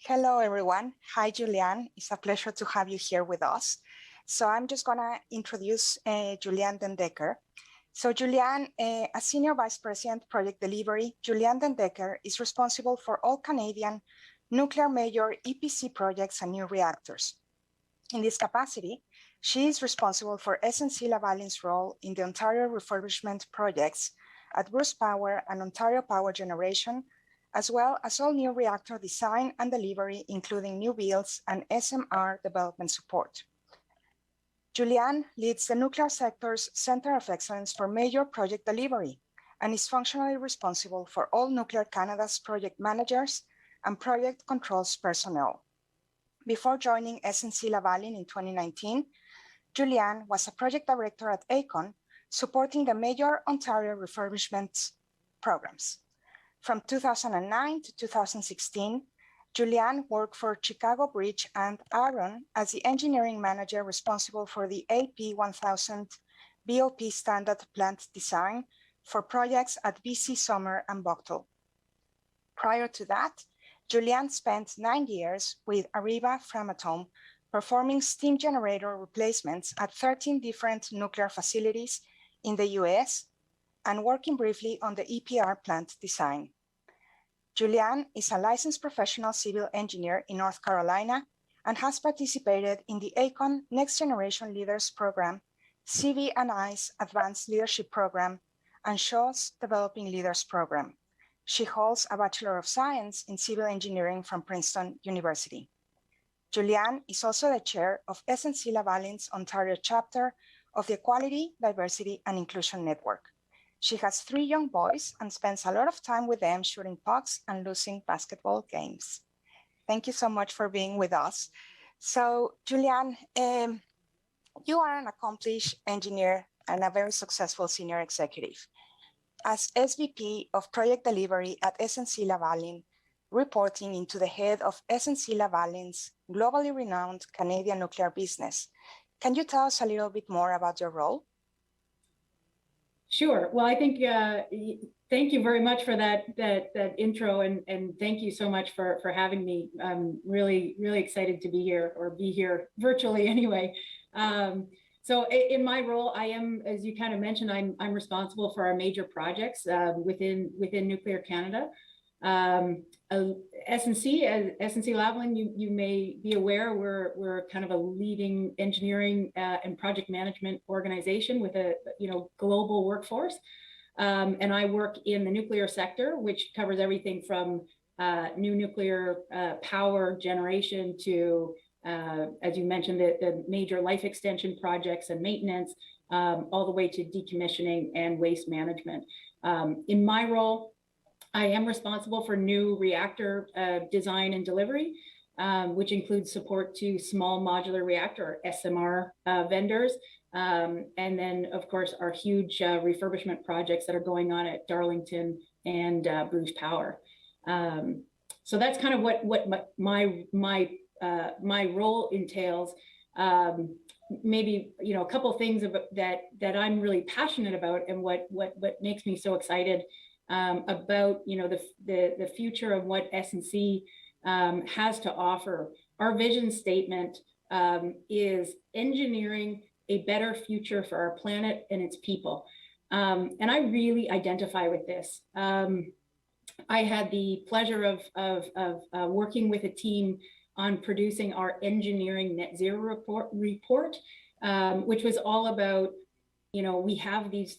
Hello, everyone. Hi, Julianne. It's a pleasure to have you here with us. So I'm just going to introduce Julianne Den Dekker. So Julianne, as Senior Vice President, Project Delivery, Julianne Den Dekker is responsible for all Canadian nuclear major EPC projects and new reactors. In this capacity, she is responsible for SNC-Lavalin's role in the Ontario refurbishment projects at Bruce Power and Ontario Power Generation, as well as all new reactor design and delivery, including new builds and SMR development support. Julianne leads the nuclear sector's Center of Excellence for Major Project Delivery and is functionally responsible for all Nuclear Canada's project managers and project controls personnel. Before joining SNC-Lavalin in 2019, Julianne was a project director at AECON, supporting the major Ontario refurbishment programs. From 2009 to 2016, Julianne worked for Chicago Bridge and Iron as the engineering manager responsible for the AP1000 BOP standard plant design for projects at BC Summer and Bucktle. Prior to that, Julianne spent 9 years with Areva Framatome performing steam generator replacements at 13 different nuclear facilities in the US and working briefly on the EPR plant design. Julianne is a licensed professional civil engineer in North Carolina and has participated in the AECON Next Generation Leaders Program, CV&I's Advanced Leadership Program, and Shaw's Developing Leaders Program. She holds a Bachelor of Science in Civil Engineering from Princeton University. Julianne is also the chair of SNC-Lavalin's Ontario chapter of the Equality, Diversity, and Inclusion Network. She has 3 young boys and spends a lot of time with them shooting pucks and losing basketball games. Thank you so much for being with us. So, Julianne, you are an accomplished engineer and a very successful senior executive. As SVP of Project Delivery at SNC-Lavalin, reporting into the head of SNC-Lavalin's globally renowned Canadian nuclear business, can you tell us a little bit more about your role? Sure. Well, I think thank you very much for that intro, and thank you so much for having me. I'm really excited to be here, or be here virtually anyway. So in my role, I am, as you kind of mentioned, I'm responsible for our major projects within Nuclear Canada. SNC-Lavalin, you may be aware, we're kind of a leading engineering and project management organization with a global workforce. And I work in the nuclear sector, which covers everything from new nuclear power generation to, as you mentioned, the major life extension projects and maintenance, all the way to decommissioning and waste management. In my role, I am responsible for new reactor design and delivery, which includes support to small modular reactor, SMR vendors, and then, of course, our huge refurbishment projects that are going on at Darlington and Bruce Power. So that's kind of what my role entails. Maybe a couple of things about that I'm really passionate about, and what makes me so excited about the future of what SNC has to offer. Our vision statement is engineering a better future for our planet and its people, and I really identify with this. I had the pleasure of working with a team on producing our engineering net zero report, which was all about, we have these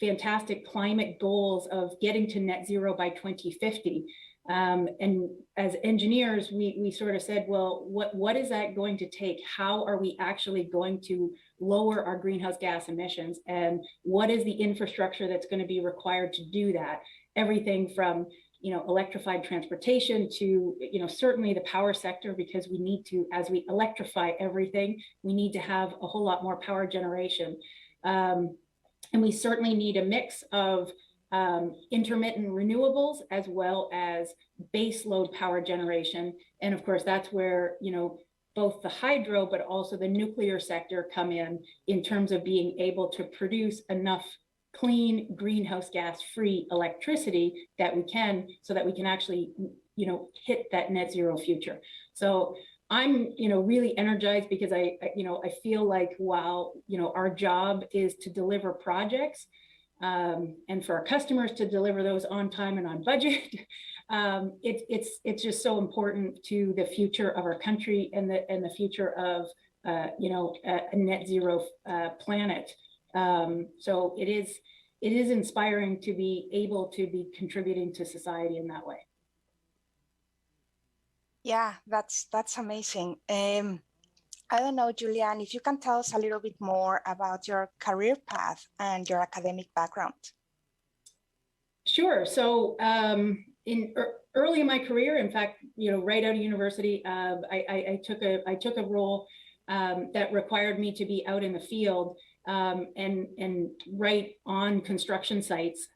fantastic climate goals of getting to net zero by 2050. And as engineers, we sort of said, well, what is that going to take? How are we actually going to lower our greenhouse gas emissions? And what is the infrastructure that's going to be required to do that? Everything from electrified transportation to, certainly the power sector, because we need to, as we electrify everything, we need to have a whole lot more power generation. And we certainly need a mix of intermittent renewables as well as base load power generation. And of course, that's where, both the hydro, but also the nuclear sector come in terms of being able to produce enough clean greenhouse gas free electricity that we can, so that we can actually, hit that net zero future. So I'm, really energized because I feel like while, our job is to deliver projects and for our customers to deliver those on time and on budget, it's just so important to the future of our country and the future of, a net zero planet. So it is inspiring to be able to be contributing to society in that way. Yeah, that's amazing. I don't know, Julianne, if you can tell us a little bit more about your career path and your academic background. Sure. So early in my career, in fact, right out of university, I took a role that required me to be out in the field and right on construction sites.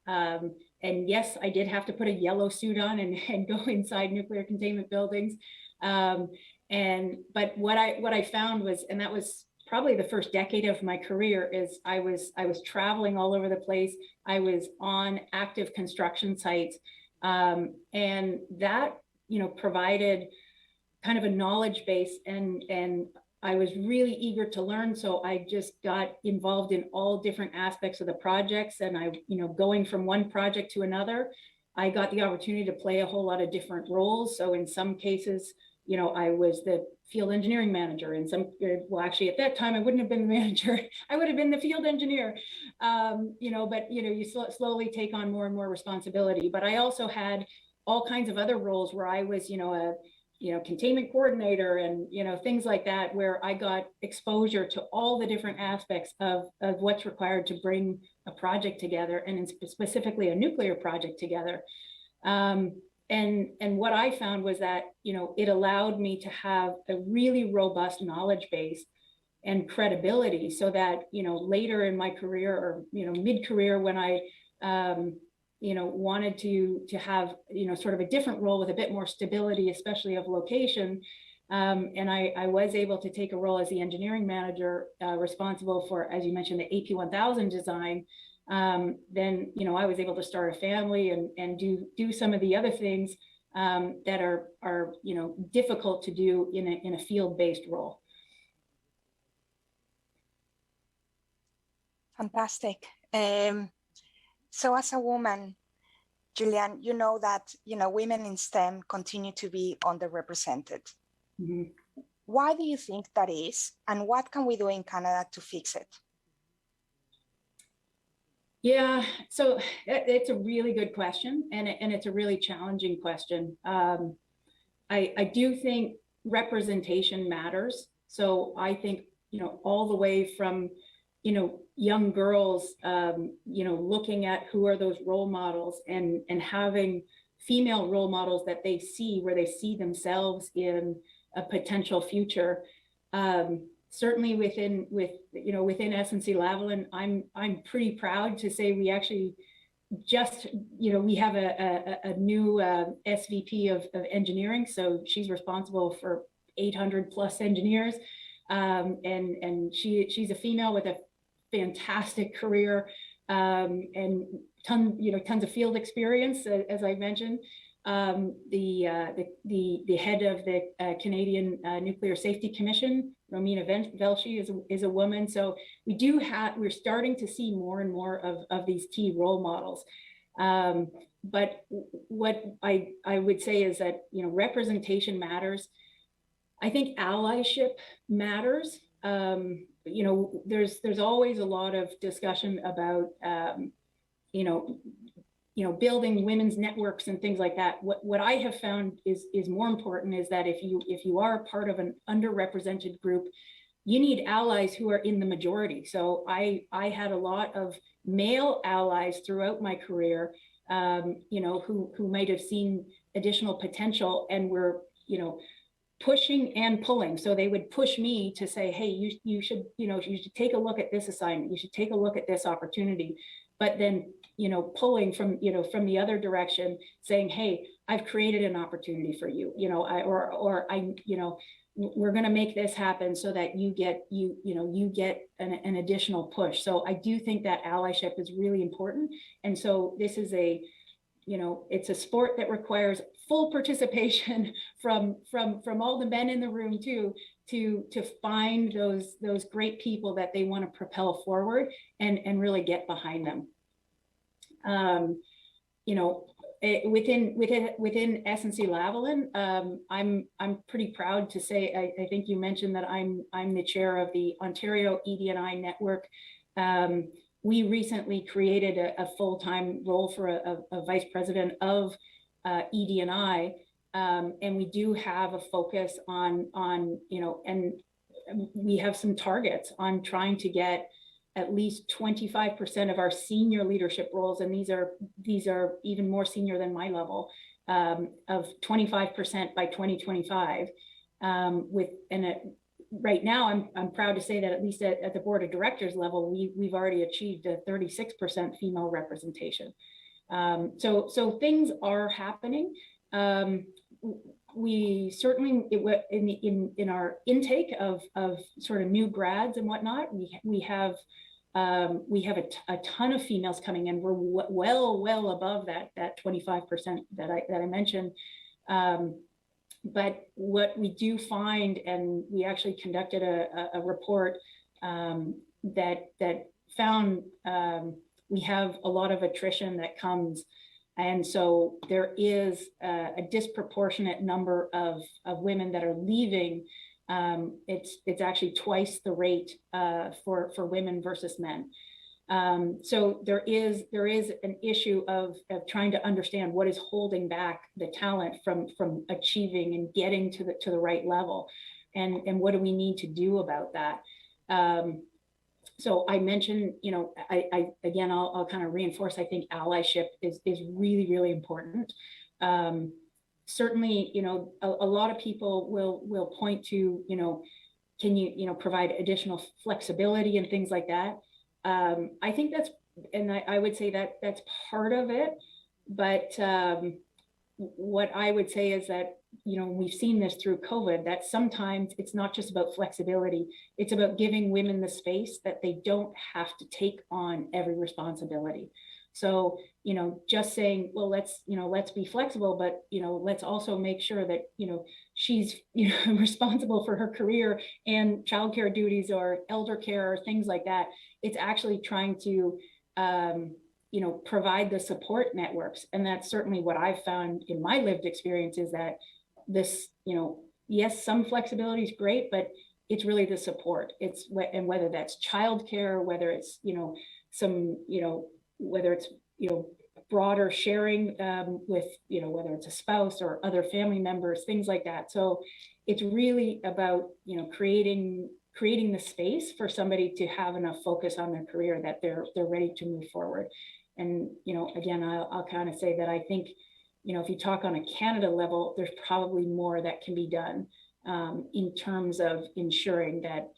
And yes, I did have to put a yellow suit on and go inside nuclear containment buildings. But what I found was, and that was probably the first decade of my career, is I was traveling all over the place. I was on active construction sites, and that provided kind of a knowledge base, and I was really eager to learn. So I just got involved in all different aspects of the projects, and going from one project to another, I got the opportunity to play a whole lot of different roles. So in some cases, I was the field engineering manager. In some, well, actually at that time, I wouldn't have been the manager. I would have been the field engineer. But you slowly take on more and more responsibility. But I also had all kinds of other roles where I was, a containment coordinator and, things like that, where I got exposure to all the different aspects of what's required to bring a project together, and specifically a nuclear project together. And what I found was that, it allowed me to have a really robust knowledge base and credibility, so that, later in my career, or, mid-career, when I, wanted to have, sort of a different role with a bit more stability, especially of location. And I was able to take a role as the engineering manager responsible for, as you mentioned, the AP1000 design. Then, I was able to start a family and do some of the other things that are difficult to do in a field-based role. Fantastic. So as a woman, Julianne, you know that, women in STEM continue to be underrepresented. Mm-hmm. Why do you think that is? And what can we do in Canada to fix it? Yeah, so it's a really good question, and it's a really challenging question. I do think representation matters. So I think, all the way from, young girls, looking at who are those role models, and having female role models that they see, where they see themselves in a potential future. Certainly within SNC-Lavalin, I'm pretty proud to say we actually just, we have a new SVP of engineering. So she's responsible for 800 plus engineers. And she's a female with a fantastic career, and tons of field experience, as I mentioned. The head of the Canadian Nuclear Safety Commission, Romina Velshi, is a woman. So we're starting to see more and more of these key role models. But what I would say is that, representation matters. I think allyship matters. There's always a lot of discussion about, building women's networks and things like that. What I have found is more important is that if you are a part of an underrepresented group, you need allies who are in the majority. So I had a lot of male allies throughout my career, who might have seen additional potential and were, pushing and pulling. So they would push me to say, hey, you should take a look at this assignment. You should take a look at this opportunity. But then, pulling from the other direction, saying, hey, I've created an opportunity for you, we're going to make this happen so that you get an additional push. So I do think that allyship is really important. And so this is it's a sport that requires full participation from all the men in the room too, to find those great people that they want to propel forward and really get behind them. Within SNC-Lavalin, I'm pretty proud to say, I think you mentioned that I'm the chair of the Ontario ED&I network. We recently created a full-time role for a vice president of ED&I, and we do have a focus on and we have some targets on trying to get at least 25% of our senior leadership roles, and these are even more senior than my level, of 25% by 2025. Right now, I'm proud to say that at least at the board of directors level, we've already achieved a 36% female representation. So things are happening. We certainly, in our intake of sort of new grads and whatnot, we have a ton of females coming in. We're well above that 25% that I mentioned. But what we do find, and we actually conducted a report that found we have a lot of attrition that comes. And so there is a disproportionate number of women that are leaving. It's actually twice the rate for women versus men. So there is an issue of trying to understand what is holding back the talent from achieving and getting to the right level, and what do we need to do about that. So I mentioned, I'll kind of reinforce, I think allyship is really important. Certainly, a lot of people will point to, can you, provide additional flexibility and things like that. I think I would say that that's part of it, but what I would say is that, we've seen this through COVID, that sometimes it's not just about flexibility, it's about giving women the space that they don't have to take on every responsibility. So, just saying, well, let's be flexible, but, let's also make sure that, she's, responsible for her career and childcare duties or elder care or things like that. It's actually trying to, provide the support networks. And that's certainly what I've found in my lived experience, is that this, yes, some flexibility is great, but it's really the support. And whether that's childcare, whether it's, whether it's, broader sharing with, whether it's a spouse or other family members, things like that. So it's really about, creating the space for somebody to have enough focus on their career that they're ready to move forward. And, again, I'll kind of say that I think, if you talk on a Canada level, there's probably more that can be done in terms of ensuring that,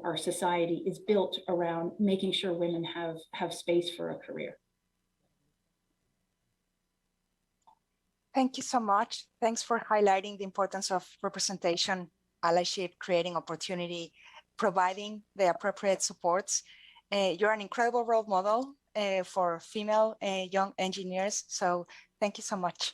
our society is built around making sure women have space for a career. Thank you so much. Thanks for highlighting the importance of representation, allyship, creating opportunity, providing the appropriate supports. You're an incredible role model for female young engineers. So thank you so much.